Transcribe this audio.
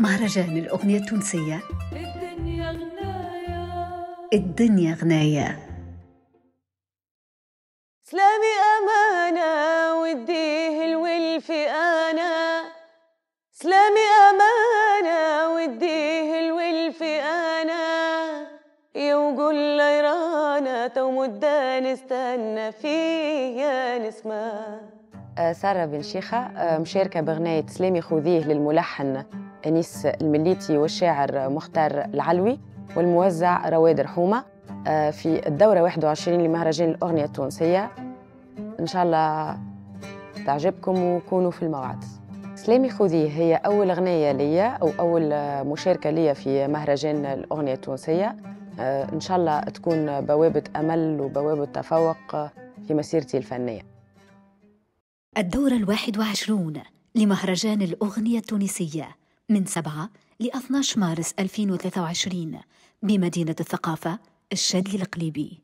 مهرجان الأغنية التونسية الدنيا غنايا الدنيا غناية. سلامي أمانة وديه الولف أنا، سلامي أمانة وديه الولف أنا، يوقول ليرانا تو مدة نستنى فيا نسمع. سارة بن شيخة مشاركة بغناية سلامي خذيه للملحن أنيس المليتي والشاعر مختار العلوي والموزع رواد رحومة في الدورة 21 لمهرجان الأغنية التونسية. إن شاء الله تعجبكم وكونوا في الموعد. سلامي خذيه هي أول أغنية ليا أو أول مشاركة ليا في مهرجان الأغنية التونسية. إن شاء الله تكون بوابة أمل وبوابة تفوق في مسيرتي الفنية. الدورة 21 لمهرجان الأغنية التونسية من 7 ل 12 مارس 2023 بمدينة الثقافة الشادي القليبي.